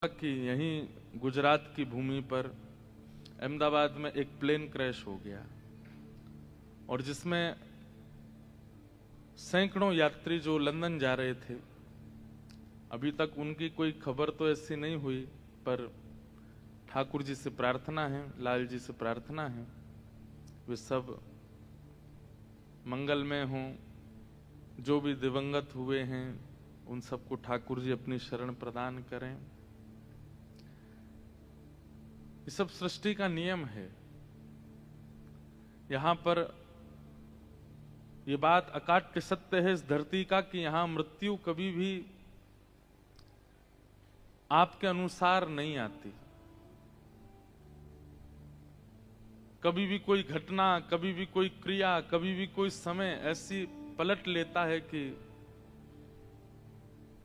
कि यहीं गुजरात की भूमि पर अहमदाबाद में एक प्लेन क्रैश हो गया और जिसमें सैकड़ों यात्री जो लंदन जा रहे थे, अभी तक उनकी कोई खबर तो ऐसी नहीं हुई, पर ठाकुर जी से प्रार्थना है, लाल जी से प्रार्थना है, वे सब मंगलमय हों। जो भी दिवंगत हुए हैं उन सबको ठाकुर जी अपनी शरण प्रदान करें। ये सब सृष्टि का नियम है। यहां पर यह बात अकाट्य सत्य है इस धरती का कि यहां मृत्यु कभी भी आपके अनुसार नहीं आती। कभी भी कोई घटना, कभी भी कोई क्रिया, कभी भी कोई समय ऐसी पलट लेता है कि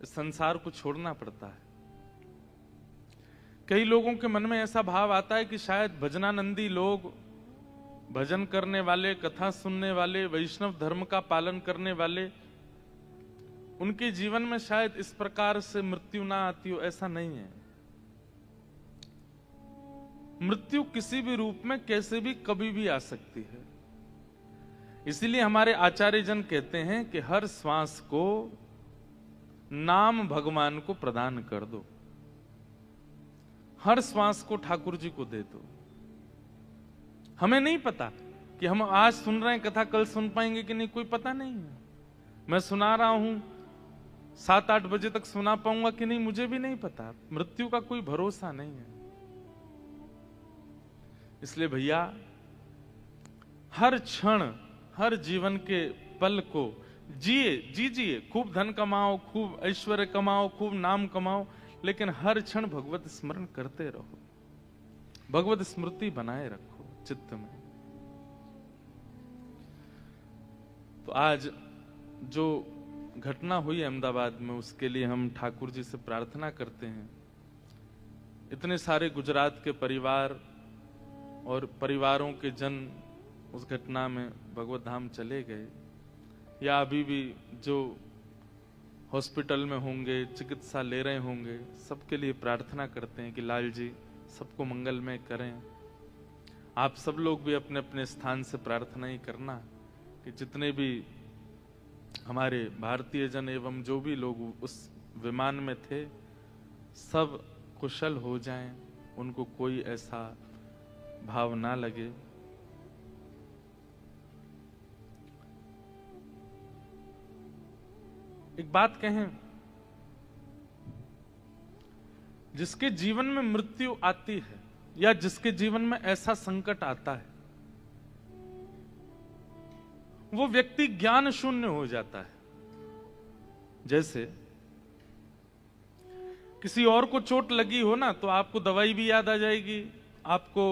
संसार को छोड़ना पड़ता है। कई लोगों के मन में ऐसा भाव आता है कि शायद भजनानंदी लोग, भजन करने वाले, कथा सुनने वाले, वैष्णव धर्म का पालन करने वाले, उनके जीवन में शायद इस प्रकार से मृत्यु ना आती हो। ऐसा नहीं है। मृत्यु किसी भी रूप में, कैसे भी, कभी भी आ सकती है। इसीलिए हमारे आचार्य जन कहते हैं कि हर श्वास को नाम भगवान को प्रदान कर दो, हर श्वास को ठाकुर जी को दे दो। हमें नहीं पता कि हम आज सुन रहे हैं कथा, कल सुन पाएंगे कि नहीं, कोई पता नहीं है। मैं सुना रहा हूं, 7-8 बजे तक सुना पाऊंगा कि नहीं, मुझे भी नहीं पता। मृत्यु का कोई भरोसा नहीं है। इसलिए भैया, हर क्षण, हर जीवन के पल को जीजिए। खूब धन कमाओ, खूब ऐश्वर्य कमाओ, खूब नाम कमाओ, लेकिन हर क्षण भगवत स्मरण करते रहो। भगवत स्मृति बनाए रखो चित्त में। तो आज जो घटना हुई अहमदाबाद में, उसके लिए हम ठाकुर जी से प्रार्थना करते हैं। इतने सारे गुजरात के परिवार और परिवारों के जन उस घटना में भगवत धाम चले गए, या अभी भी जो हॉस्पिटल में होंगे, चिकित्सा ले रहे होंगे, सबके लिए प्रार्थना करते हैं कि लाल जी सबको मंगलमय करें। आप सब लोग भी अपने अपने स्थान से प्रार्थना ही करना कि जितने भी हमारे भारतीय जन एवं जो भी लोग उस विमान में थे, सब कुशल हो जाएं, उनको कोई ऐसा भाव ना लगे। एक बात कहें, जिसके जीवन में मृत्यु आती है या जिसके जीवन में ऐसा संकट आता है, वो व्यक्ति ज्ञान शून्य हो जाता है। जैसे किसी और को चोट लगी हो ना, तो आपको दवाई भी याद आ जाएगी, आपको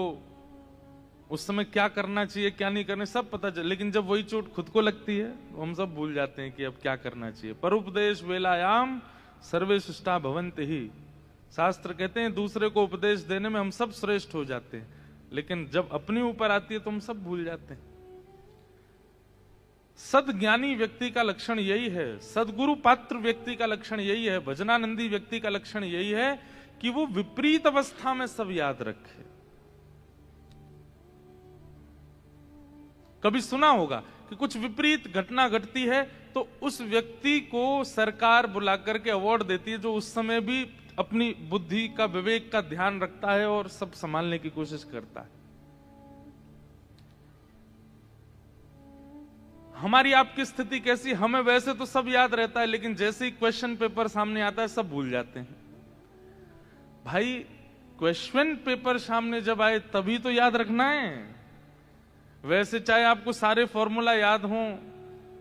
उस समय क्या करना चाहिए, क्या नहीं करना, सब पता चले। लेकिन जब वही चोट खुद को लगती है तो हम सब भूल जाते हैं कि अब क्या करना चाहिए। परोपदेश वेलायाम सर्वे शिष्टा भवन्ति ही। शास्त्र कहते हैं दूसरे को उपदेश देने में हम सब श्रेष्ठ हो जाते हैं, लेकिन जब अपने ऊपर आती है तो हम सब भूल जाते हैं। सदज्ञानी व्यक्ति का लक्षण यही है, सदगुरु पात्र व्यक्ति का लक्षण यही है, भजनानंदी व्यक्ति का लक्षण यही है कि वो विपरीत अवस्था में सब याद रखे। कभी सुना होगा कि कुछ विपरीत घटना घटती है तो उस व्यक्ति को सरकार बुला करके अवार्ड देती है, जो उस समय भी अपनी बुद्धि का, विवेक का ध्यान रखता है और सब संभालने की कोशिश करता है। हमारी आपकी स्थिति कैसी? हमें वैसे तो सब याद रहता है, लेकिन जैसे ही क्वेश्चन पेपर सामने आता है सब भूल जाते हैं। भाई, क्वेश्चन पेपर सामने जब आए तभी तो याद रखना है। वैसे चाहे आपको सारे फॉर्मूला याद हों,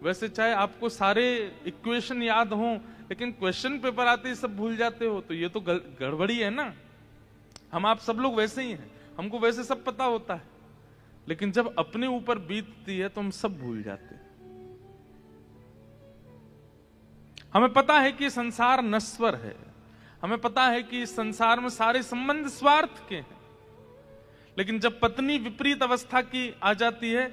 वैसे चाहे आपको सारे इक्वेशन याद हों, लेकिन क्वेश्चन पेपर आते ही सब भूल जाते हो, तो ये तो गड़बड़ी है ना। हम आप सब लोग वैसे ही हैं, हमको वैसे सब पता होता है, लेकिन जब अपने ऊपर बीतती है तो हम सब भूल जाते हैं। हमें पता है कि संसार नश्वर है, हमें पता है कि इस संसार में सारे संबंध स्वार्थ के हैं, लेकिन जब पत्नी विपरीत अवस्था की आ जाती है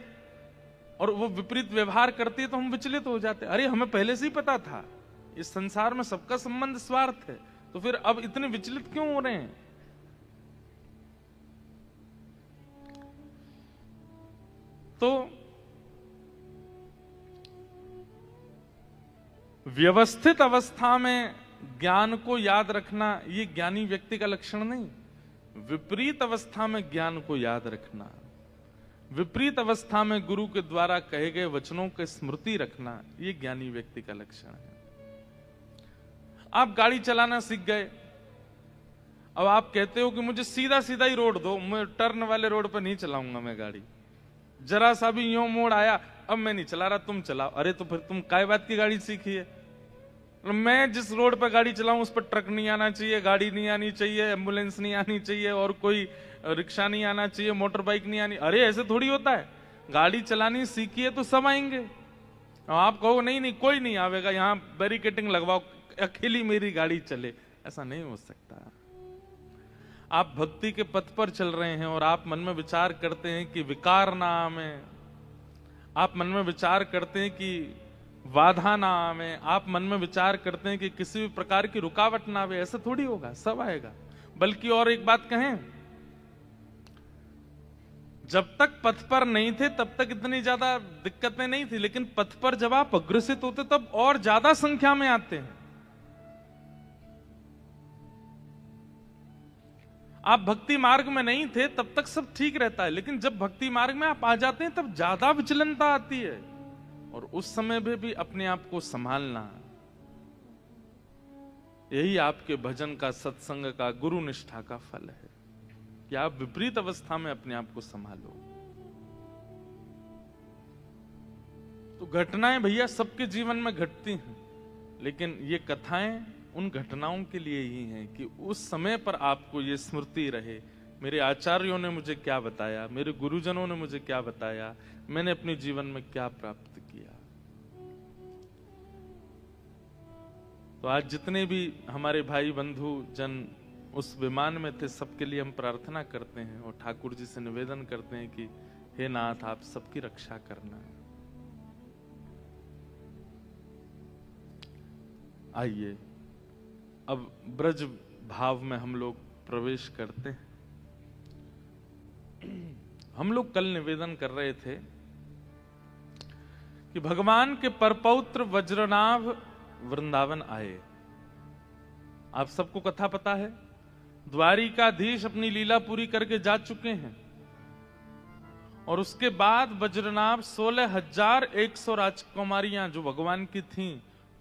और वो विपरीत व्यवहार करती है तो हम विचलित हो जाते हैं। अरे, हमें पहले से ही पता था इस संसार में सबका संबंध स्वार्थ है, तो फिर अब इतने विचलित क्यों हो रहे हैं? तो व्यवस्थित अवस्था में ज्ञान को याद रखना ये ज्ञानी व्यक्ति का लक्षण नहीं, विपरीत अवस्था में ज्ञान को याद रखना, विपरीत अवस्था में गुरु के द्वारा कहे गए वचनों की स्मृति रखना ये ज्ञानी व्यक्ति का लक्षण है। आप गाड़ी चलाना सीख गए, अब आप कहते हो कि मुझे सीधा सीधा ही रोड दो, मैं टर्न वाले रोड पर नहीं चलाऊंगा मैं गाड़ी, जरा सा भी यूं मोड़ आया अब मैं नहीं चला रहा, तुम चलाओ। अरे तो फिर तुम काय बात की गाड़ी सीखी है? मैं जिस रोड पर गाड़ी चलाऊं उस पर ट्रक नहीं आना चाहिए, गाड़ी नहीं आनी चाहिए, एम्बुलेंस नहीं आनी चाहिए, और कोई रिक्शा नहीं आना चाहिए, मोटर बाइक नहीं आनी। अरे ऐसे थोड़ी होता है, गाड़ी चलानी सीखी है तो सब आएंगे। आप कहो नहीं नहीं कोई नहीं आवेगा, यहाँ बैरिकेटिंग लगवाओ, अकेली मेरी गाड़ी चले, ऐसा नहीं हो सकता। आप भक्ति के पथ पर चल रहे हैं और आप मन में विचार करते हैं कि विकार ना आवे, आप मन में विचार करते हैं कि बाधा ना आवे, आप मन में विचार करते हैं कि किसी भी प्रकार की रुकावट ना आवे, ऐसा थोड़ी होगा, सब आएगा। बल्कि और एक बात कहें, जब तक पथ पर नहीं थे तब तक इतनी ज्यादा दिक्कतें नहीं थी, लेकिन पथ पर जब आप अग्रसित होते तब और ज्यादा संख्या में आते हैं। आप भक्ति मार्ग में नहीं थे तब तक सब ठीक रहता है, लेकिन जब भक्ति मार्ग में आप आ जाते हैं तब ज्यादा विचलनता आती है, और उस समय भी अपने आप को संभालना, यही आपके भजन का, सत्संग का, गुरु निष्ठा का फल है कि आप विपरीत अवस्था में अपने आप को संभालो। तो घटनाएं भैया सबके जीवन में घटती हैं, लेकिन ये कथाएं उन घटनाओं के लिए ही हैं कि उस समय पर आपको ये स्मृति रहे, मेरे आचार्यों ने मुझे क्या बताया, मेरे गुरुजनों ने मुझे क्या बताया, मैंने अपने जीवन में क्या प्राप्त किया। तो आज जितने भी हमारे भाई बंधु जन उस विमान में थे, सबके लिए हम प्रार्थना करते हैं और ठाकुर जी से निवेदन करते हैं कि हे नाथ, आप सबकी रक्षा करना। आइए अब ब्रज भाव में हम लोग प्रवेश करते हैं। हम लोग कल निवेदन कर रहे थे कि भगवान के परपौत्र वज्रनाभ वृंदावन आए। आप सबको कथा पता है, द्वारिकाधीश अपनी लीला पूरी करके जा चुके हैं, और उसके बाद वज्रनाभ 16,100 राजकुमारियां जो भगवान की थीं,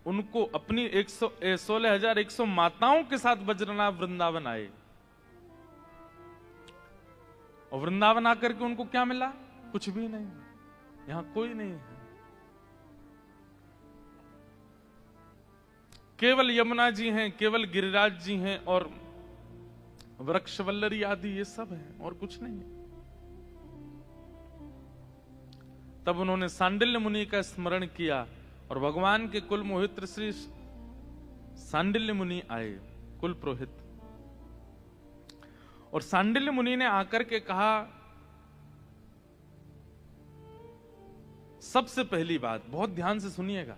उनको अपनी 16,100 माताओं के साथ वज्रनाभ वृंदावन आए। और वृंदावन आकर के उनको क्या मिला? कुछ भी नहीं, यहां कोई नहीं है, केवल यमुना जी हैं, केवल गिरिराज जी हैं और वृक्षवल्लरी आदि ये सब है, और कुछ नहीं है। तब उन्होंने सांडिल्य मुनि का स्मरण किया और भगवान के कुल मोहित्र श्री सांडिल्य मुनि आए, कुल पुरोहित। और सांडिल्य मुनि ने आकर के कहा, सबसे पहली बात बहुत ध्यान से सुनिएगा,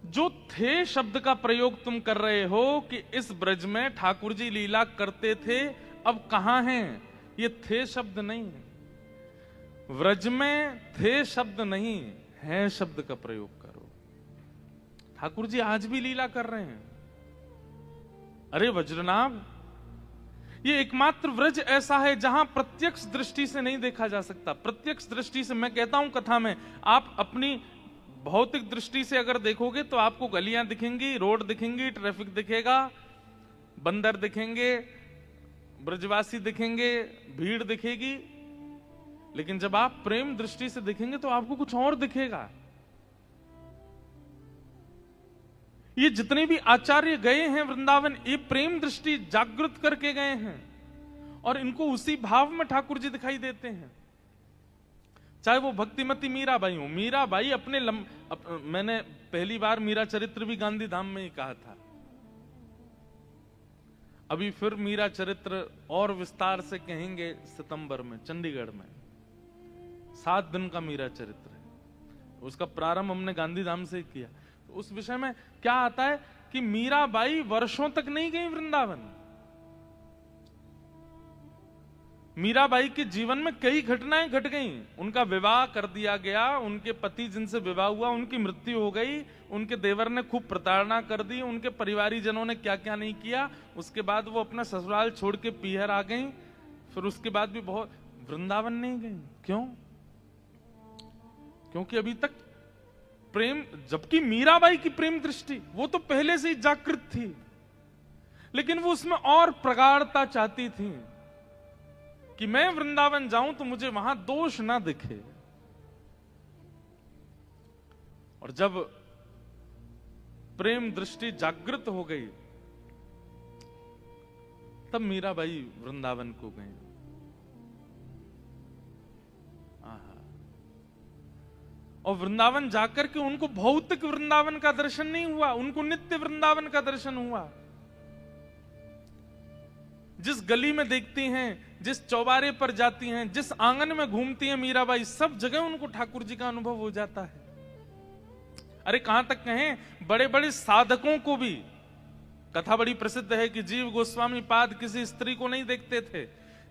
जो थे शब्द का प्रयोग तुम कर रहे हो कि इस ब्रज में ठाकुर जी लीला करते थे, अब कहां हैं? ये थे शब्द नहीं है, व्रज में थे शब्द नहीं है शब्द का प्रयोग करो। ठाकुर जी आज भी लीला कर रहे हैं। अरे वज्रनाभ, ये एकमात्र व्रज ऐसा है जहां प्रत्यक्ष दृष्टि से नहीं देखा जा सकता। प्रत्यक्ष दृष्टि से, मैं कहता हूं कथा में, आप अपनी भौतिक दृष्टि से अगर देखोगे तो आपको गलियां दिखेंगी, रोड दिखेंगी, ट्रैफिक दिखेगा, बंदर दिखेंगे, ब्रजवासी दिखेंगे, भीड़ दिखेगी। लेकिन जब आप प्रेम दृष्टि से देखेंगे तो आपको कुछ और दिखेगा। ये जितने भी आचार्य गए हैं वृंदावन, ये प्रेम दृष्टि जागृत करके गए हैं, और इनको उसी भाव में ठाकुर जी दिखाई देते हैं। चाहे वो भक्तिमती मीराबाई हो, मीराबाई अपने मैंने पहली बार मीरा चरित्र भी गांधी धाम में ही कहा था, अभी फिर मीरा चरित्र और विस्तार से कहेंगे सितंबर में चंडीगढ़ में। 7 दिन का मीरा चरित्र है, उसका प्रारंभ हमने गांधी धाम से किया। तो उस विषय में क्या आता है कि मीराबाई वर्षों तक नहीं गई वृंदावन। मीराबाई के जीवन में कई घटनाएं घट गईं। उनका विवाह कर दिया गया, उनके पति जिनसे विवाह हुआ उनकी मृत्यु हो गई, उनके देवर ने खूब प्रताड़ना कर दी, उनके परिवारी जनों ने क्या क्या नहीं किया। उसके बाद वो अपना ससुराल छोड़ के पीहर आ गई। फिर उसके बाद भी बहुत वृंदावन नहीं गई। क्यों? क्योंकि अभी तक प्रेम, जबकि मीराबाई की प्रेम दृष्टि वो तो पहले से ही जागृत थी, लेकिन वो उसमें और प्रगाढ़ता चाहती थी कि मैं वृंदावन जाऊं तो मुझे वहां दोष ना दिखे। और जब प्रेम दृष्टि जागृत हो गई तब मीराबाई वृंदावन को गई। और वृंदावन जाकर के उनको भौतिक वृंदावन का दर्शन नहीं हुआ, उनको नित्य वृंदावन का दर्शन हुआ। जिस गली में देखती हैं, जिस चौबारे पर जाती हैं, जिस आंगन में घूमती हैं मीराबाई, सब जगह उनको ठाकुर जी का अनुभव हो जाता है। अरे कहां तक कहें, बड़े बड़े साधकों को भी, कथा बड़ी प्रसिद्ध है कि जीव गोस्वामी पाद किसी स्त्री को नहीं देखते थे,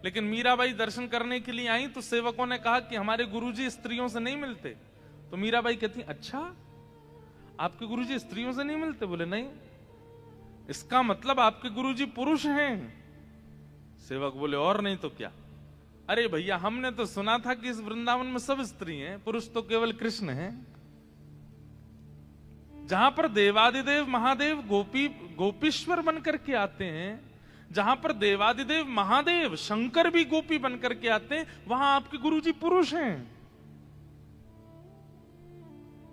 लेकिन मीराबाई दर्शन करने के लिए आई तो सेवकों ने कहा कि हमारे गुरुजी स्त्रियों से नहीं मिलते। तो मीराबाई कहती, अच्छा आपके गुरुजी स्त्रियों से नहीं मिलते? बोले नहीं, इसका मतलब आपके गुरुजी पुरुष हैं। सेवक बोले और नहीं तो क्या? अरे भैया हमने तो सुना था कि इस वृंदावन में सब स्त्री हैं, पुरुष तो केवल कृष्ण हैं। जहां पर देवादिदेव महादेव गोपीश्वर बनकर के आते हैं, जहां पर देवादिदेव महादेव शंकर भी गोपी बनकर के आते हैं, वहां आपके गुरुजी पुरुष हैं।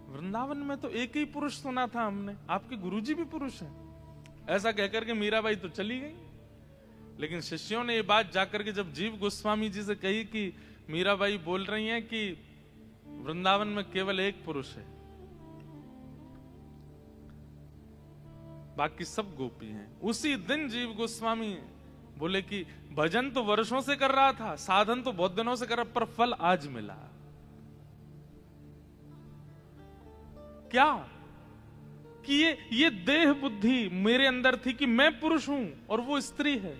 वृंदावन में तो एक ही पुरुष सुना था हमने, आपके गुरुजी भी पुरुष हैं। ऐसा कहकर के मीराबाई तो चली गई। लेकिन शिष्यों ने ये बात जाकर के जब जीव गोस्वामी जी से कही कि मीराबाई बोल रही हैं कि वृंदावन में केवल एक पुरुष है, बाकी सब गोपी हैं। उसी दिन जीव गोस्वामी बोले कि भजन तो वर्षों से कर रहा था, साधन तो बहुत दिनों से कर रहा, पर फल आज मिला। क्या? कि ये देह बुद्धि मेरे अंदर थी कि मैं पुरुष हूं और वो स्त्री है,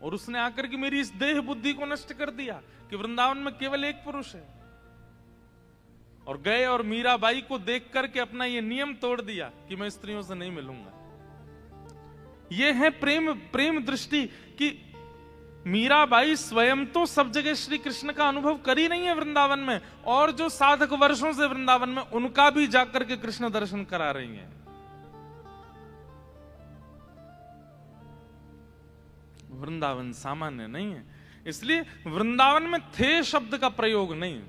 और उसने आकर के मेरी इस देह बुद्धि को नष्ट कर दिया कि वृंदावन में केवल एक पुरुष है। और गए और मीराबाई को देख करके अपना ये नियम तोड़ दिया कि मैं स्त्रियों से नहीं मिलूंगा। ये है प्रेम दृष्टि कि मीराबाई स्वयं तो सब जगह श्री कृष्ण का अनुभव करी नहीं है वृंदावन में, और जो साधक वर्षों से वृंदावन में, उनका भी जाकर के कृष्ण दर्शन करा रही हैं। वृंदावन सामान्य नहीं है, इसलिए वृंदावन में थे शब्द का प्रयोग नहीं,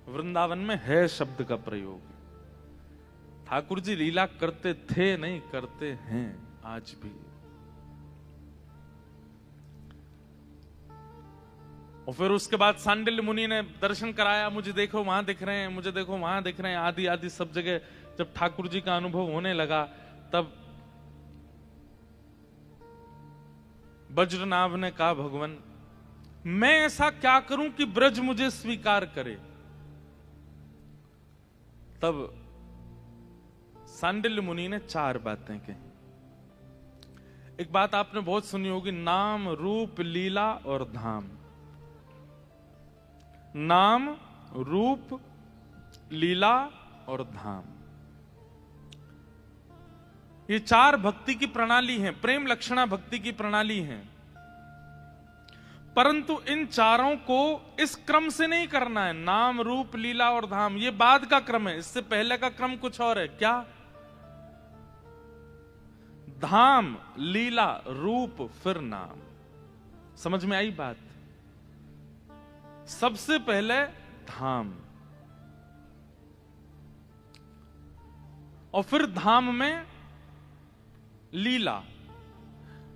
वृंदावन में है शब्द का प्रयोग। ठाकुर जी लीला करते थे नहीं, करते हैं आज भी। और फिर उसके बाद सांडिल्य मुनि ने दर्शन कराया, मुझे देखो वहां दिख रहे हैं, मुझे देखो वहां दिख रहे हैं, आदि आदि सब जगह जब ठाकुर जी का अनुभव होने लगा, तब वज्रनाभ ने कहा, भगवान मैं ऐसा क्या करूं कि ब्रज मुझे स्वीकार करे? तब सांडिल्य मुनि ने 4 बातें कही। एक बात आपने बहुत सुनी होगी, नाम रूप लीला और धाम। नाम रूप लीला और धाम, ये 4 भक्ति की प्रणाली हैं, प्रेम लक्षणा भक्ति की प्रणाली हैं। परंतु इन चारों को इस क्रम से नहीं करना है। नाम रूप लीला और धाम ये बाद का क्रम है, इससे पहले का क्रम कुछ और है। क्या? धाम लीला रूप फिर नाम। समझ में आई बात? सबसे पहले धाम, और फिर धाम में लीला,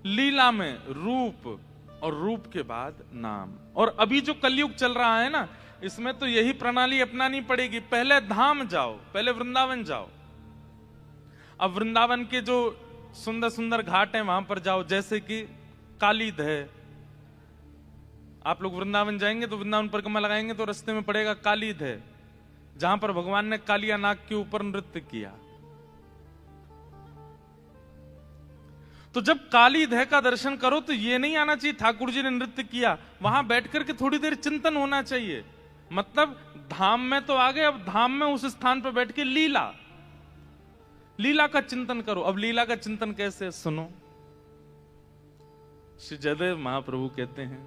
लीला में रूप, और रूप के बाद नाम। और अभी जो कलयुग चल रहा है ना, इसमें तो यही प्रणाली अपनानी पड़ेगी। पहले धाम जाओ, पहले वृंदावन जाओ। अब वृंदावन के जो सुंदर सुंदर घाट हैं वहां पर जाओ, जैसे कि कालीद है। आप लोग वृंदावन जाएंगे तो वृंदावन परिक्रमा लगाएंगे तो रास्ते में पड़ेगा कालीद है, जहां पर भगवान ने कालिया नाग के ऊपर नृत्य किया। तो जब काली दह का दर्शन करो तो ये नहीं आना चाहिए ठाकुर जी ने नृत्य किया, वहां बैठ करके थोड़ी देर चिंतन होना चाहिए। मतलब धाम में तो आ गए, अब धाम में उस स्थान पर बैठ के लीला का चिंतन करो। अब लीला का चिंतन कैसे, सुनो। श्री जयदेव महाप्रभु कहते हैं,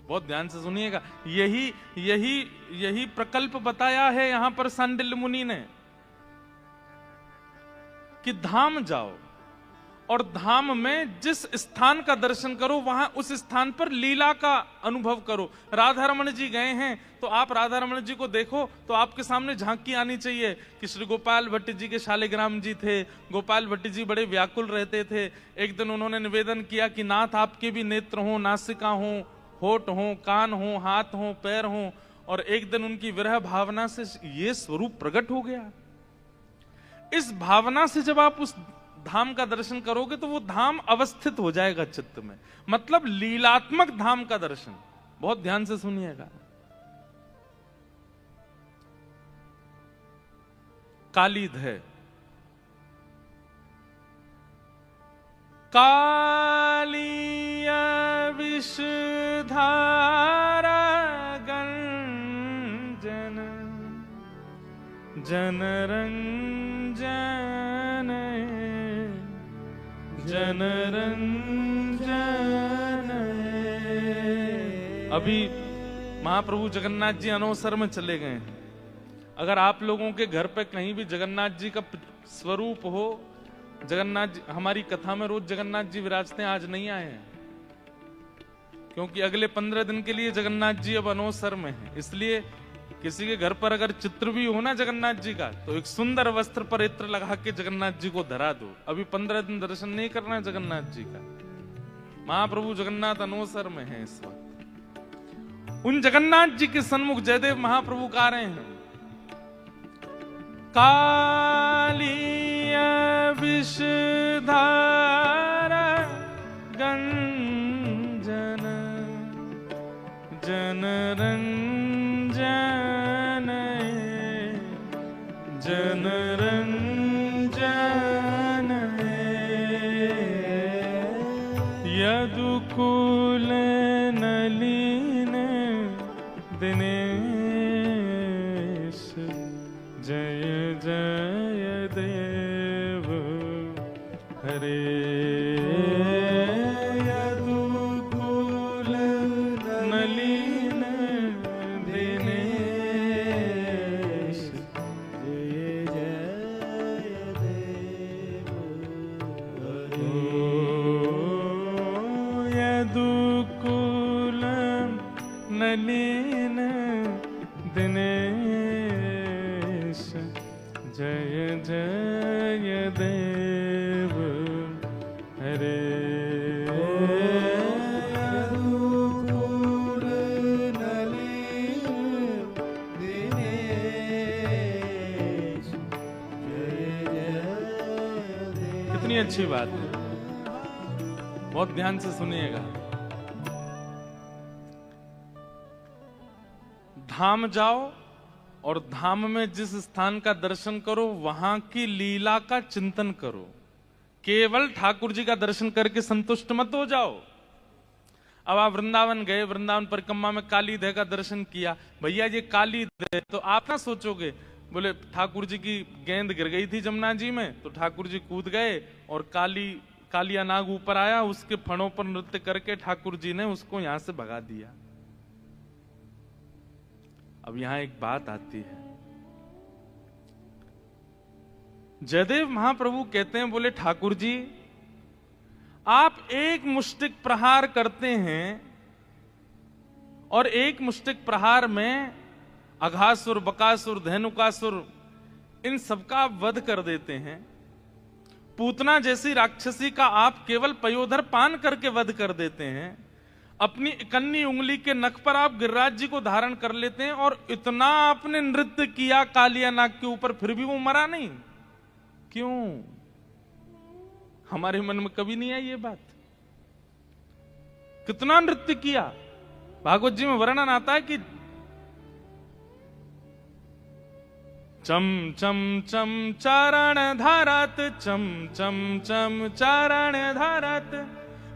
बहुत ध्यान से सुनिएगा, यही प्रकल्प बताया है यहां पर सांडिल्य मुनि ने कि धाम जाओ और धाम में जिस स्थान का दर्शन करो वहां उस स्थान पर लीला का अनुभव करो। राधा रमण जी गए हैं तो आप राधा रमण जी को देखो तो आपके सामने झांकी आनी चाहिए कि श्री गोपाल भट्ट जी के शालिग्राम जी थे। गोपाल भट्ट जी बड़े व्याकुल रहते थे। एक दिन उन्होंने निवेदन किया कि नाथ आपके भी नेत्र हो, नासिका हो, होठ हो, कान हो, हाथ हो, पैर हो। और एक दिन उनकी विरह भावना से ये स्वरूप प्रकट हो गया। इस भावना से जब आप उस धाम का दर्शन करोगे तो वो धाम अवस्थित हो जाएगा चित्त में। मतलब लीलात्मक धाम का दर्शन। बहुत ध्यान से सुनिएगा। कालीध है, कालिया विषधारा गंजन जनरंजन जनरंजन। अभी महाप्रभु जगन्नाथ जी अनवसर में चले गए हैं। अगर आप लोगों के घर पे कहीं भी जगन्नाथ जी का स्वरूप हो, जगन्नाथ जी, हमारी कथा में रोज जगन्नाथ जी विराजते हैं, आज नहीं आए हैं क्योंकि अगले 15 दिन के लिए जगन्नाथ जी अब अनवसर में हैं। इसलिए किसी के घर पर अगर चित्र भी हो ना जगन्नाथ जी का, तो एक सुंदर वस्त्र पर इत्र लगा के जगन्नाथ जी को धरा दो। अभी 15 दिन दर्शन नहीं करना है जगन्नाथ जी का। महाप्रभु जगन्नाथ अनवसर में हैं इस वक्त। उन जगन्नाथ जी के सन्मुख जयदेव महाप्रभु गा रहे हैं, कालिया विषधारा गंजन जनरंजन जनरंजन यदुकुल नलिन दिनेश जय जय देव हरे। यदुकुल नलिन दिनेश जय जय देव हरे। यदुकुल नलिन दिनेश जय जय देव हरे। यदुकुल नलिन दिनेश जय जय देव। कितनी अच्छी बात है, बहुत ध्यान से सुनिएगा। धाम जाओ और धाम में जिस स्थान का दर्शन करो वहां की लीला का चिंतन करो। केवल ठाकुर जी का दर्शन करके संतुष्ट मत हो जाओ। अब आप वृंदावन गए, वृंदावन परिक्रमा में काली दह का दर्शन किया, भैया ये काली दह, तो आप ना सोचोगे बोले ठाकुर जी की गेंद गिर गई थी जमुना जी में तो ठाकुर जी कूद गए और कालिया नाग ऊपर आया, उसके फणों पर नृत्य करके ठाकुर जी ने उसको यहां से भगा दिया। अब यहां एक बात आती है, जयदेव महाप्रभु कहते हैं, बोले ठाकुर जी आप एक मुष्टिक प्रहार करते हैं और एक मुष्टिक प्रहार में अघासुर, बकासुर, धेनुकासुर इन सबका वध कर देते हैं। पूतना जैसी राक्षसी का आप केवल पयोधर पान करके वध कर देते हैं। अपनी इकन्नी उंगली के नख पर आप गिरिराज जी को धारण कर लेते हैं और इतना आपने नृत्य किया कालिया नाग के ऊपर, फिर भी वो मरा नहीं। क्यों? हमारे मन में कभी नहीं आई ये बात। कितना नृत्य किया। भागवत जी में वर्णन आता है कि चम चम चम चरण धरत, चम चम चम चरण धरत,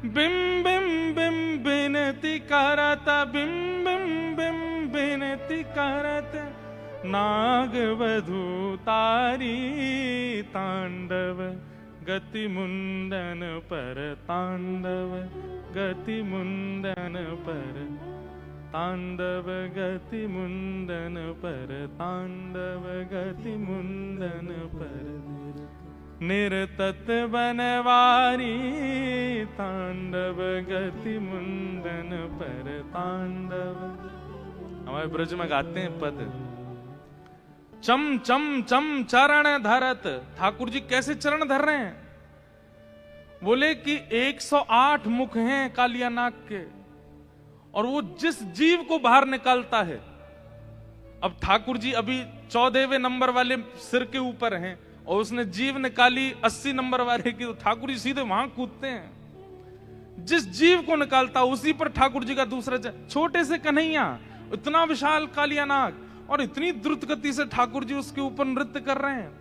बिम बिम बिम बिनती करत, बिम बिम बिम बिनती करत, नाग वधू तारी तांडव, गति मुंडन पर तांडव, गति मुंडन पर तांडव, गति मुंडन पर तांडव, गति मुंडन पर निरतत बनवारी तांडव, गति मुंडन पर तांडव। हमारे ब्रज में गाते हैं पद, चम चम चम चरण धरत। ठाकुर जी कैसे चरण धर रहे हैं? बोले कि 108 मुख हैं कालिया नाग के, और वो जिस जीव को बाहर निकालता है। अब ठाकुर जी अभी 14वें नंबर वाले सिर के ऊपर हैं, और उसने जीव निकाली 80 नंबर वाले की, तो ठाकुर जी सीधे वहां कूदते हैं। जिस जीव को निकालता उसी पर ठाकुर जी का दूसरा छोटे से कन्हैया, इतना विशाल कालिया नाग, और इतनी द्रुत गति से ठाकुर जी उसके ऊपर नृत्य कर रहे हैं।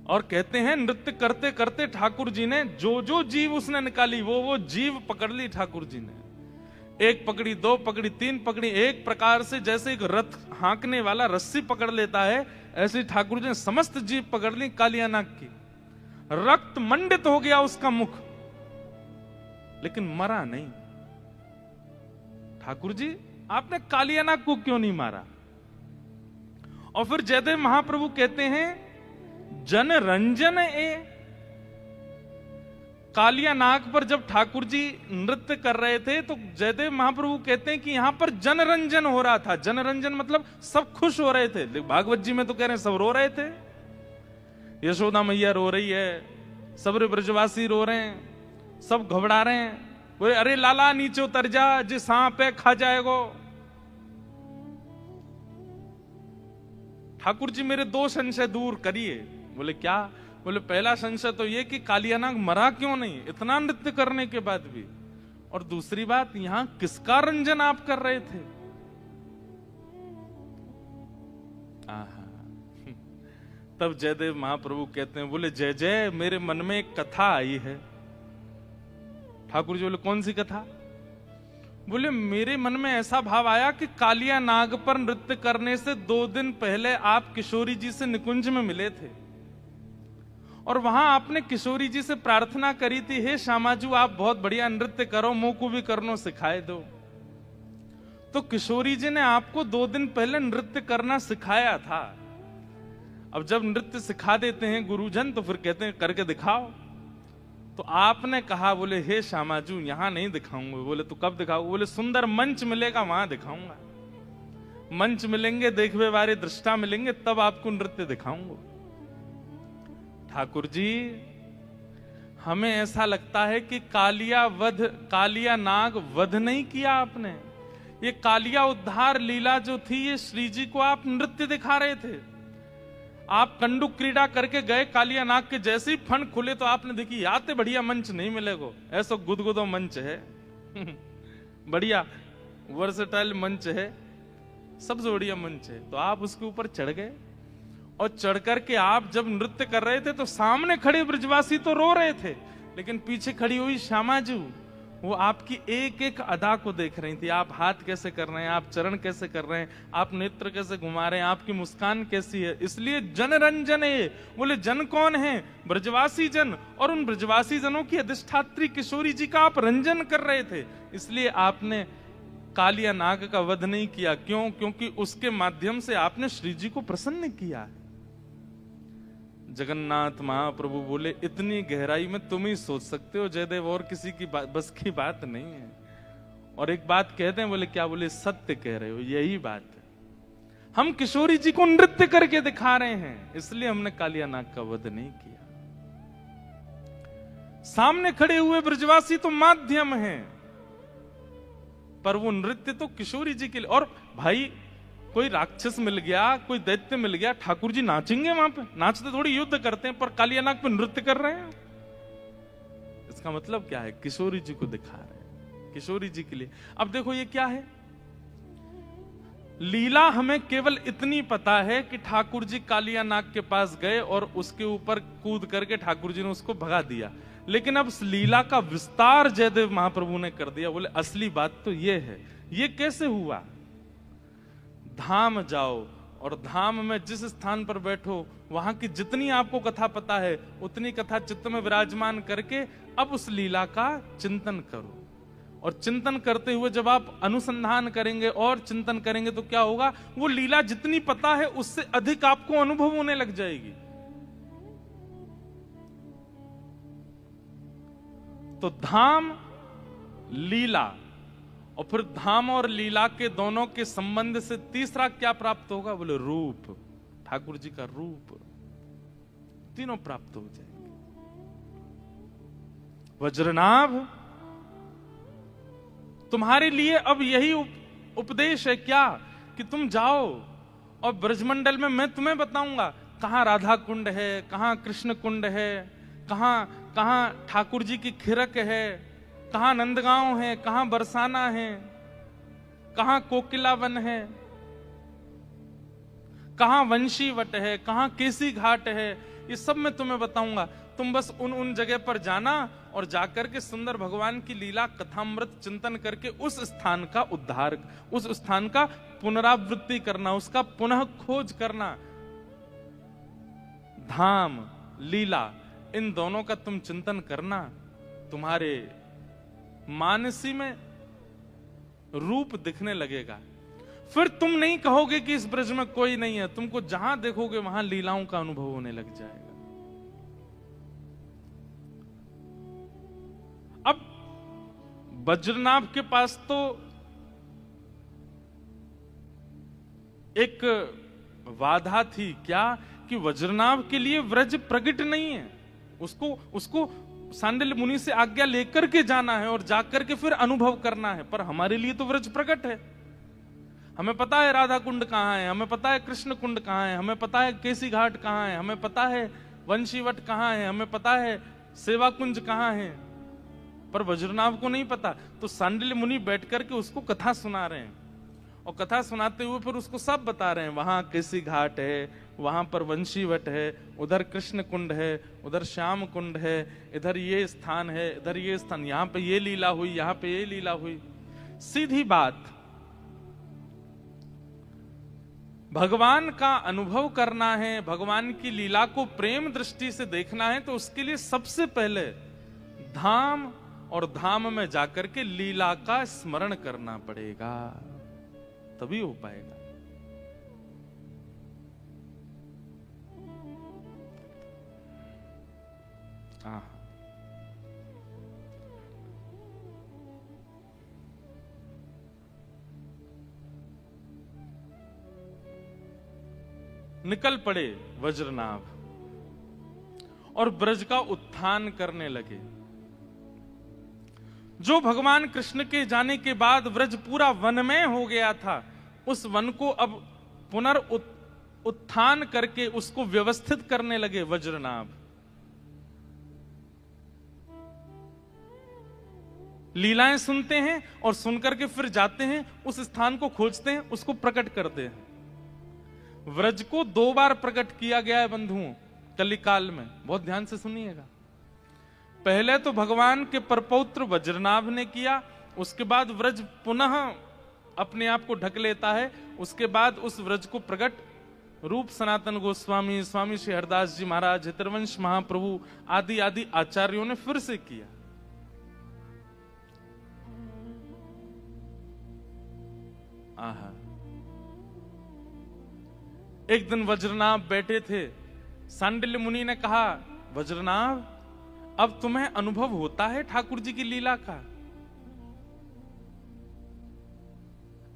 और कहते हैं नृत्य करते करते ठाकुर जी ने जो जीव उसने निकाली वो जीव पकड़ ली ठाकुर जी ने। एक पकड़ी, दो पकड़ी, तीन पकड़ी, एक प्रकार से जैसे एक रथ हाँकने वाला रस्सी पकड़ लेता है, ऐसे ठाकुर जी ने समस्त जीव पकड़ ली कालिया नाग की। रक्त मंडित हो गया उसका मुख, लेकिन मरा नहीं। ठाकुर जी आपने कालिया नाग को क्यों नहीं मारा? और फिर जयदेव महाप्रभु कहते हैं जन रंजन ए। कालिया नाग पर जब ठाकुर जी नृत्य कर रहे थे तो जयदेव महाप्रभु कहते हैं कि यहां पर जनरंजन हो रहा था। जनरंजन मतलब सब खुश हो रहे थे। भागवत जी में तो कह रहे हैं सब रो रहे थे। यशोदा मैया रो रही है, सब ब्रजवासी रो रहे हैं, सब घबरा रहे हैं। बोले अरे लाला नीचे उतर जा, जो सांप है खा जाएगो। ठाकुर जी मेरे 2 संशय दूर करिए। बोले क्या? बोले पहला संशय तो ये कि कालिया नाग मरा क्यों नहीं इतना नृत्य करने के बाद भी, और दूसरी बात यहां किसका रंजन आप कर रहे थे? तब जयदेव महाप्रभु कहते हैं, बोले जय जय मेरे मन में एक कथा आई है। ठाकुर जी बोले कौन सी कथा? बोले मेरे मन में ऐसा भाव आया कि कालिया नाग पर नृत्य करने से 2 दिन पहले आप किशोरी जी से निकुंज में मिले थे, और वहां आपने किशोरी जी से प्रार्थना करी थी, हे श्यामाजू आप बहुत बढ़िया नृत्य करो, मुंह को भी करनो सिखाए दो। तो किशोरी जी ने आपको 2 दिन पहले नृत्य करना सिखाया था। अब जब नृत्य सिखा देते हैं गुरुजन तो फिर कहते हैं करके दिखाओ। तो आपने कहा, बोले हे श्यामाजू यहां नहीं दिखाऊंगा। बोले तो कब दिखाओ? बोले सुंदर मंच मिलेगा वहां दिखाऊंगा। मंच मिलेंगे, देखवे वाले दृष्टा मिलेंगे, तब आपको नृत्य दिखाऊंगा। ठाकुर जी हमें ऐसा लगता है कि कालिया नाग वध नहीं किया आपने। ये कालिया उद्धार लीला जो थी, ये श्री जी को आप नृत्य दिखा रहे थे। आप कंडुक क्रीड़ा करके गए, कालिया नाग के जैसे ही फन खुले तो आपने देखी याते बढ़िया मंच नहीं मिलेगा, ऐसा गुदगुदो मंच है बढ़िया वर्सेटाइल मंच है, सबसे बढ़िया मंच है। तो आप उसके ऊपर चढ़ गए, और चढ़ करके आप जब नृत्य कर रहे थे तो सामने खड़े ब्रजवासी तो रो रहे थे, लेकिन पीछे खड़ी हुई श्यामाजू वो आपकी एक एक अदा को देख रही थी। आप हाथ कैसे कर रहे हैं, आप चरण कैसे कर रहे हैं, आप नेत्र कैसे घुमा रहे हैं, आपकी मुस्कान कैसी है। इसलिए जनरंजन है। बोले जन कौन है? ब्रजवासी जन, और उन ब्रजवासी जनों की अधिष्ठात्री किशोरी जी का आप रंजन कर रहे थे। इसलिए आपने कालिया नाग का वध नहीं किया। क्यों? क्योंकि उसके माध्यम से आपने श्री जी को प्रसन्न किया। जगन्नाथ महाप्रभु बोले इतनी गहराई में तुम ही सोच सकते हो जयदेव, और किसी की बस की बात नहीं है। और एक बात कहते हैं, बोले क्या? बोले सत्य कह रहे हो, यही बात है। हम किशोरी जी को नृत्य करके दिखा रहे हैं, इसलिए हमने कालिया नाग का वध नहीं किया। सामने खड़े हुए ब्रजवासी तो माध्यम हैं, पर वो नृत्य तो किशोरी जी के लिए। और भाई कोई राक्षस मिल गया, कोई दैत्य मिल गया, ठाकुर जी नाचेंगे वहां पे? नाचते थोड़ी युद्ध करते हैं, पर कालिया नाग पे नृत्य कर रहे हैं। इसका मतलब क्या है? किशोरी जी को दिखा रहे हैं, किशोरी जी के लिए। अब देखो ये क्या है, लीला हमें केवल इतनी पता है कि ठाकुर जी कालिया नाग के पास गए और उसके ऊपर कूद करके ठाकुर जी ने उसको भगा दिया। लेकिन अब इस लीला का विस्तार जयदेव महाप्रभु ने कर दिया। बोले असली बात तो ये है। ये कैसे हुआ? धाम जाओ और धाम में जिस स्थान पर बैठो वहां की जितनी आपको कथा पता है उतनी कथा चित्त में विराजमान करके अब उस लीला का चिंतन करो। और चिंतन करते हुए जब आप अनुसंधान करेंगे और चिंतन करेंगे तो क्या होगा? वो लीला जितनी पता है उससे अधिक आपको अनुभव होने लग जाएगी। तो धाम, लीला, और फिर धाम और लीला के दोनों के संबंध से तीसरा क्या प्राप्त होगा? बोले रूप, ठाकुर जी का रूप। तीनों प्राप्त हो जाएंगे। वज्रनाभ, तुम्हारे लिए अब यही उपदेश है क्या कि तुम जाओ और ब्रजमंडल में मैं तुम्हें बताऊंगा कहां राधा कुंड है, कहां कृष्ण कुंड है, कहां ठाकुर जी की खिरक है, कहां नंदगांव है, कहां बरसाना है, कहां कोकिलावन है, कहां वंशीवट है, कहां केसी घाट है। ये सब मैं तुम्हें बताऊंगा। तुम बस उन जगह पर जाना और जाकर के सुंदर भगवान की लीला कथामृत चिंतन करके उस स्थान का उद्धार, उस स्थान का पुनरावृत्ति करना, उसका पुनः खोज करना। धाम, लीला, इन दोनों का तुम चिंतन करना, तुम्हारे मानसी में रूप दिखने लगेगा। फिर तुम नहीं कहोगे कि इस ब्रज में कोई नहीं है। तुमको जहां देखोगे वहां लीलाओं का अनुभव होने लग जाएगा। अब वज्रनाभ के पास तो एक बाधा थी, क्या कि वज्रनाभ के लिए व्रज प्रकट नहीं है। उसको सांडिल्य मुनि से आज्ञा लेकर के जाना है और जाकर के फिर अनुभव करना है। पर हमारे लिए तो व्रज प्रकट है। हमें पता है राधा कुंड कहां है, हमें पता है कृष्ण कुंड कहां है, हमें पता है केसी घाट कहां है, हमें पता है वंशीवट कहां है, हमें पता है सेवा कुंज कहां है। पर वज्रनाभ को नहीं पता। तो सांडिल्य मुनि बैठ करके उसको कथा सुना रहे हैं और कथा सुनाते हुए फिर उसको सब बता रहे हैं। वहां केसी घाट है, वहां पर वंशीवट है, उधर कृष्ण कुंड है, उधर श्याम कुंड है, इधर ये स्थान है, इधर ये स्थान, यहां पे ये लीला हुई, यहां पे ये लीला हुई। सीधी बात, भगवान का अनुभव करना है, भगवान की लीला को प्रेम दृष्टि से देखना है, तो उसके लिए सबसे पहले धाम और धाम में जाकर के लीला का स्मरण करना पड़ेगा, तभी हो पाएगा। निकल पड़े वज्रनाभ और ब्रज का उत्थान करने लगे। जो भगवान कृष्ण के जाने के बाद व्रज पूरा वनमय हो गया था, उस वन को अब पुनरुत्थान करके उसको व्यवस्थित करने लगे वज्रनाभ। लीलाएं सुनते हैं और सुनकर के फिर जाते हैं, उस स्थान को खोजते हैं, उसको प्रकट करते हैं। व्रज को 2 बार प्रकट किया गया है बंधुओं कलिकाल में, बहुत ध्यान से सुनिएगा। पहले तो भगवान के परपौत्र वज्रनाभ ने किया, उसके बाद व्रज पुनः अपने आप को ढक लेता है। उसके बाद उस व्रज को प्रकट रूप सनातन गोस्वामी, स्वामी श्री हरदास जी महाराज, हितरवंश महाप्रभु आदि आदि आचार्यों ने फिर से किया। आहा, एक दिन वज्रनाभ बैठे थे, सांडिल्य मुनि ने कहा, वज्रनाभ अब तुम्हें अनुभव होता है ठाकुर जी की लीला का?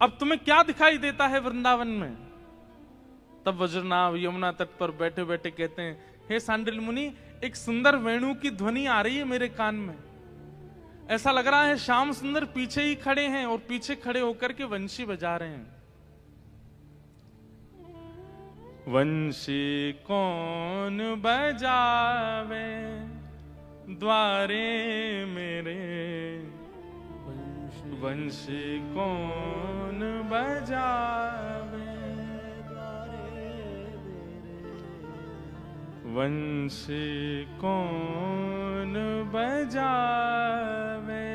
अब तुम्हें क्या दिखाई देता है वृंदावन में? तब वज्रनाभ यमुना तट पर बैठे बैठे कहते हैं, हे सांडिल्य मुनि, एक सुंदर वेणु की ध्वनि आ रही है मेरे कान में। ऐसा लग रहा है श्याम सुंदर पीछे ही खड़े हैं और पीछे खड़े होकर के वंशी बजा रहे हैं। वंशी कौन बजावे द्वारे मेरे, वंशी कौन बजावे वंशी कौन बजावे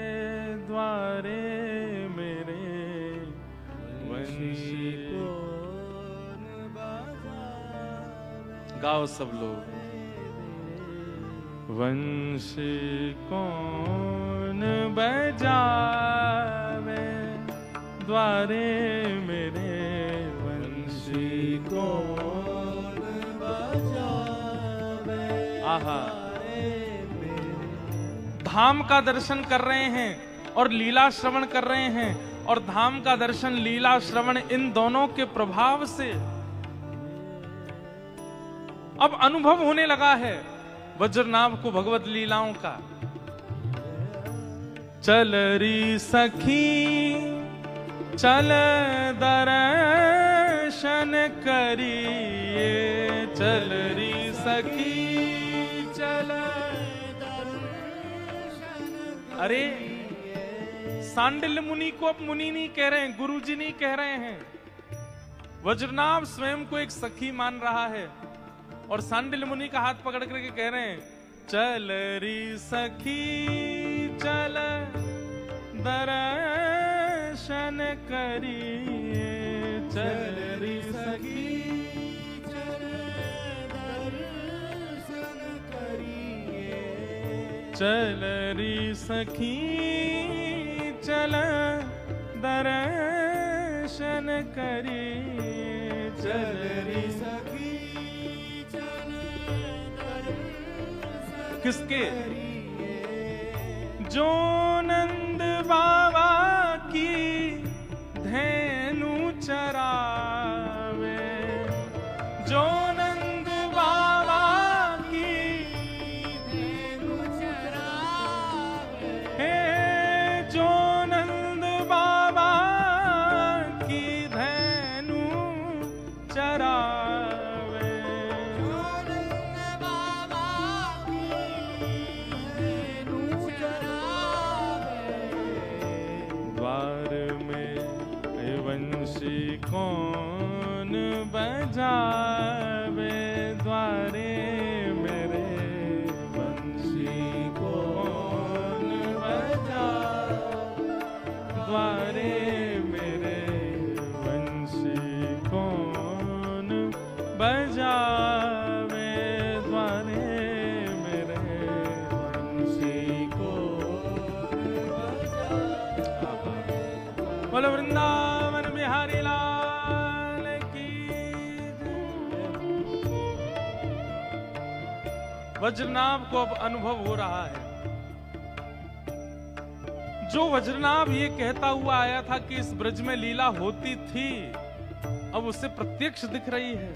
द्वारे मेरे, वंशी कौन बजावे। गाओ सब लोग। वंशी कौन बजावे द्वारे मेरे, वंशी कौन बजावे। आहा, धाम का दर्शन कर रहे हैं और लीला श्रवण कर रहे हैं, और धाम का दर्शन लीला श्रवण इन दोनों के प्रभाव से अब अनुभव होने लगा है वज्रनाभ को भगवत लीलाओं का। चल री सखी चल दर्शन करिए, चल री सखी चल दर्शन। अरे सांडिल्य मुनि को अब मुनि नहीं कह रहे हैं, गुरुजी नहीं कह रहे हैं। वज्रनाभ स्वयं को एक सखी मान रहा है और सांडिल्य मुनि का हाथ पकड़ करके कह रहे हैं, चल री सखी चल दर्शन करिए, चल री सखी चल दर्शन करिए, चल री सखी चल दर्शन करिए, चल री सखी। किसके? जो नंद बाबा की धेनु चरावे, जो नंद बाबा की धेनु चरावे, हे जो नंद बाबा की धेनु चरावे, वंशी कौन बजावे द्वारे मेरे, वंशी कौन बजावे द्वारे मेरे, वंशी कौन बजावे द्वारे मेरे, वंशी कौन बजावे। बोलो वृंदावन बिहारी लाल की। वज्रनाभ को अब अनुभव हो रहा है। जो वज्रनाभ ये कहता हुआ आया था कि इस ब्रज में लीला होती थी, अब उसे प्रत्यक्ष दिख रही है।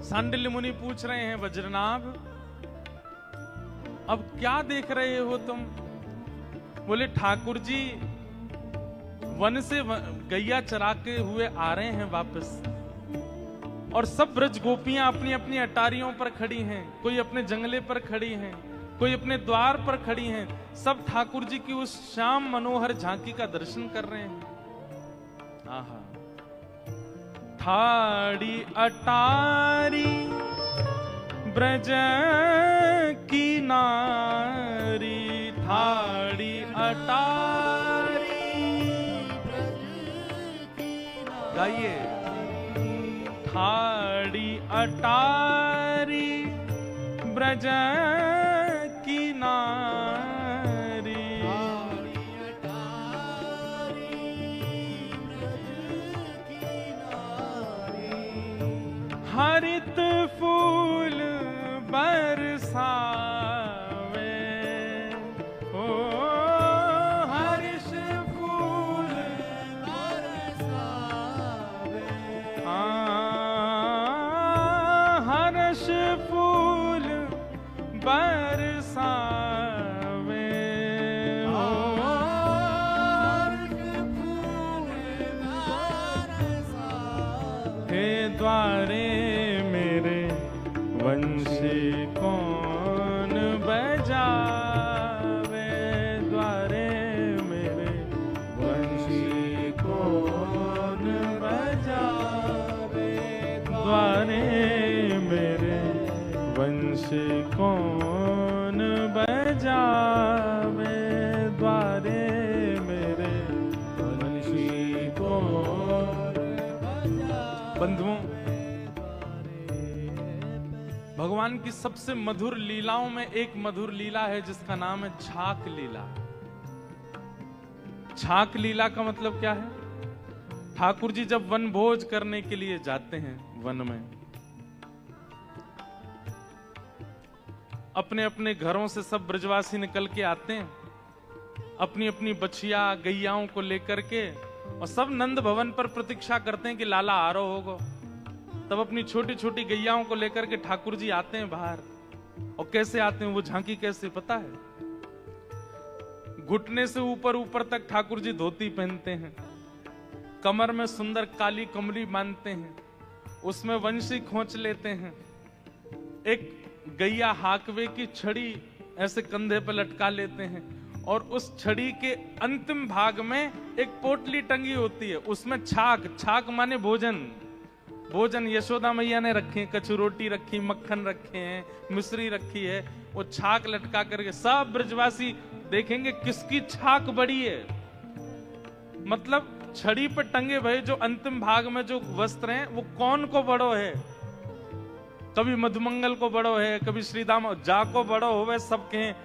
सांडिल्य मुनि पूछ रहे हैं, वज्रनाभ अब क्या देख रहे हो तुम? बोले ठाकुर जी वन से गैया चरा के हुए आ रहे हैं वापस, और सब ब्रज गोपियां अपनी अपनी अटारियों पर खड़ी हैं, कोई अपने जंगले पर खड़ी हैं, कोई अपने द्वार पर खड़ी हैं, सब ठाकुर जी की उस श्याम मनोहर झांकी का दर्शन कर रहे हैं। आहा, ठाड़ी अटारी ब्रज की नारी, ठाड़ी अटारी गाइए, ठाड़ी अटारी ब्रज की नारी, हरित फूल बरसावे, ओ भगवान की सबसे मधुर लीलाओं में एक मधुर लीला है जिसका नाम है छाक लीला। छाक लीला का मतलब क्या है? ठाकुर जी जब वन भोज करने के लिए जाते हैं वन में, अपने अपने घरों से सब ब्रजवासी निकल के आते हैं अपनी अपनी बछिया गैयाओं को लेकर के, और सब नंद भवन पर प्रतीक्षा करते हैं कि लाला आ रहा होगा। तब अपनी छोटी छोटी गैयाओं को लेकर के ठाकुर जी आते हैं बाहर। और कैसे आते हैं वो झांकी कैसे पता है? घुटने से ऊपर ऊपर तक ठाकुर जी धोती पहनते हैं, कमर में सुंदर काली कमली बांधते हैं, उसमें वंशी खोंच लेते हैं, एक गैया हाकवे की छड़ी ऐसे कंधे पर लटका लेते हैं, और उस छड़ी के अंतिम भाग में एक पोटली टंगी होती है, उसमें छाक, छाक माने भोजन, भोजन यशोदा मैया ने रखे, कछु रोटी रखी, मक्खन रखे हैं, मिश्री रखी है, वो छाक लटका करके सब ब्रजवासी देखेंगे किसकी छाक बड़ी है। मतलब छड़ी पर टंगे भय जो अंतिम भाग में जो वस्त्र हैं वो कौन को बड़ो है। कभी मधुमंगल को बड़ो है, कभी श्रीदाम जा को बड़ो हो, वह सब कहें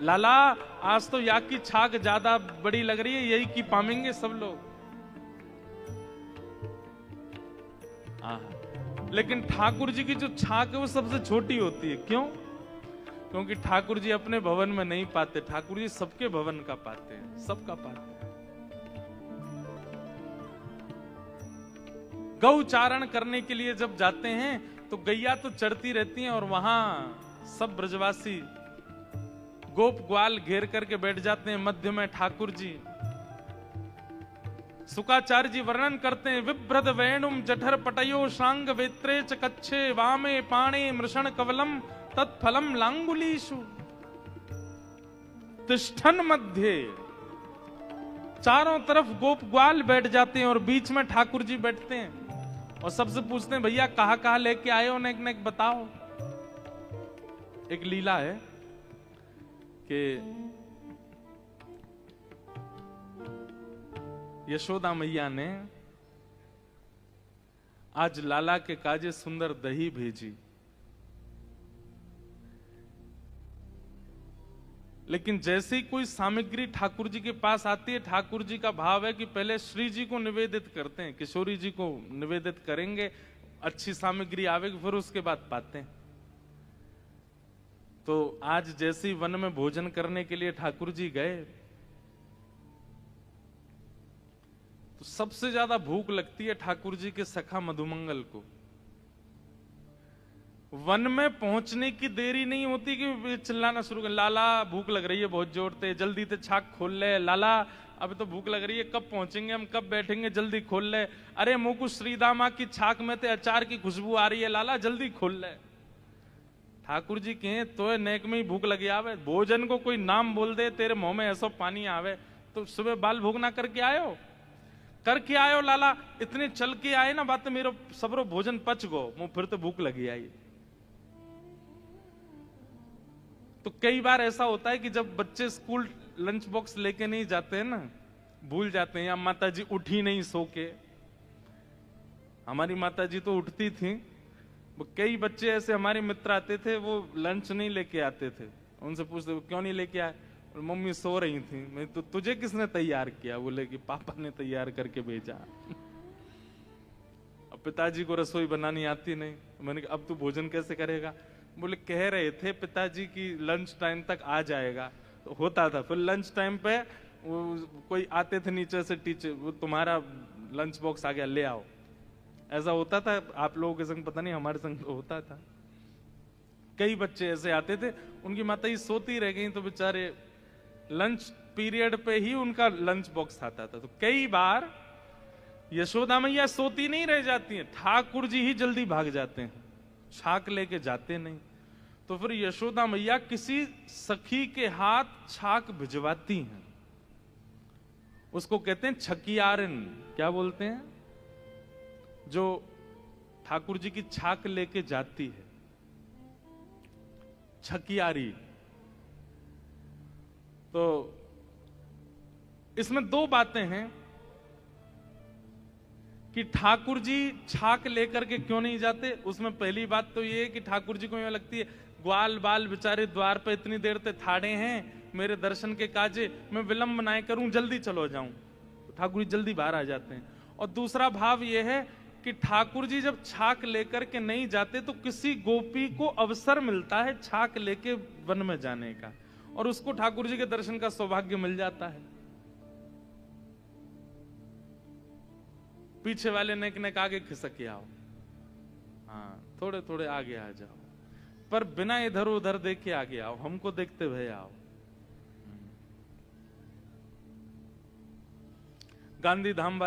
लाला आज तो या की छाक ज्यादा बड़ी लग रही है, यही की पामेंगे सब लोग। लेकिन ठाकुर जी की जो छाक है वो सबसे छोटी होती है। क्यों? क्योंकि ठाकुर जी अपने भवन में नहीं पाते, ठाकुर जी सबके भवन का पाते हैं, सबका पाते हैं। गौचारण करने के लिए जब जाते हैं तो गैया तो चढ़ती रहती हैं, और वहां सब ब्रजवासी गोप ग्वाल घेर करके बैठ जाते हैं। मध्य में ठाकुर जी। सुकाचार्य जी वर्णन करते हैं, विभ्रद वेणुम जठर पटयो शांग वेत्रे च कच्छे वामे पाणे मृषण कवलम तत्फलम लांगुलीषु तिष्ठन मध्य। चारों तरफ गोप ग्वाल बैठ जाते हैं और बीच में ठाकुर जी बैठते हैं और सबसे पूछते हैं भैया कहां लेके आए हो, नेक नेक बताओ। एक लीला है कि यशोदा मैया ने आज लाला के काजे सुंदर दही भेजी, लेकिन जैसे ही कोई सामग्री ठाकुर जी के पास आती है, ठाकुर जी का भाव है कि पहले श्री जी को निवेदित करते हैं, किशोरी जी को निवेदित करेंगे, अच्छी सामग्री आवेगी फिर उसके बाद पाते हैं। तो आज जैसे ही वन में भोजन करने के लिए ठाकुर जी गए तो सबसे ज्यादा भूख लगती है ठाकुर जी के सखा मधुमंगल को। वन में पहुंचने की देरी नहीं होती कि चिल्लाना शुरू कर, लाला भूख लग रही है बहुत जोर से, जल्दी से छाक खोल ले, लाला अभी तो भूख लग रही है, कब पहुंचेंगे हम, कब बैठेंगे, जल्दी खोल ले, अरे मुकुश श्रीदामा की छाक में ते अचार की खुशबू आ रही है, लाला जल्दी खोल ले। ठाकुर जी कहें तो नेक में ही भूख लगी आवे, भोजन को कोई नाम बोल दे तेरे मुंह में ऐसा पानी आवे, तो सुबह बाल भोग ना करके आयो, करके आयो लाला, इतने चल के आए ना बात मेरा सबरो भोजन पच गो, मुंह फिर तो भूख लगी आई। तो कई बार ऐसा होता है कि जब बच्चे स्कूल लंच बॉक्स लेके नहीं जाते हैं ना, भूल जाते हैं, या माता जी उठी नहीं सो के, हमारी माता जी तो उठती थी, कई बच्चे ऐसे हमारे मित्र आते थे वो लंच नहीं लेके आते थे, उनसे पूछते क्यों नहीं लेके आए, और मम्मी सो रही थी। मैं तो तुझे किसने तैयार किया, बोले कि पापा ने तैयार करके भेजा। अब पिताजी को रसोई बनानी आती नहीं, मैंने कहा अब तू भोजन कैसे करेगा, बोले कह रहे थे पिताजी की लंच टाइम तक आ जाएगा, तो होता था। फिर लंच टाइम पे वो कोई आते थे नीचे से टीचर, वो तुम्हारा लंच बॉक्स आ गया ले आओ, ऐसा होता था। आप लोगों के संग पता नहीं, हमारे संग तो होता था। कई बच्चे ऐसे आते थे, उनकी माता ही सोती रह गई तो बेचारे लंच पीरियड पे ही उनका लंच बॉक्स आता था। तो कई बार यशोदा मैया सोती नहीं रह जाती हैं, ठाकुर जी ही जल्दी भाग जाते हैं, छाक लेके जाते नहीं। तो फिर यशोदा मैया किसी सखी के हाथ छाक भिजवाती हैं, उसको कहते हैं छकियारन। क्या बोलते हैं? जो ठाकुर जी की छाक लेके जाती है, छकियारी। तो इसमें दो बातें हैं कि ठाकुर जी छाक लेकर के क्यों नहीं जाते। उसमें पहली बात तो ये है कि ठाकुर जी को ये लगती है ग्वाल बाल बेचारे द्वार पे इतनी देर से ठाड़े हैं, मेरे दर्शन के काजे, मैं विलंब ना करूं, जल्दी चलो जाऊं। तो ठाकुर जी जल्दी बाहर आ जाते हैं। और दूसरा भाव यह है कि ठाकुर जी जब छाक लेकर के नहीं जाते तो किसी गोपी को अवसर मिलता है छाक लेके वन में जाने का, और उसको ठाकुर जी के दर्शन का सौभाग्य मिल जाता है। पीछे वाले ने आगे खिसक आओ, हाँ थोड़े थोड़े आगे आ जाओ, पर बिना इधर उधर देखे आगे आओ, हमको देखते हुए आओ। गांधी धाम वाले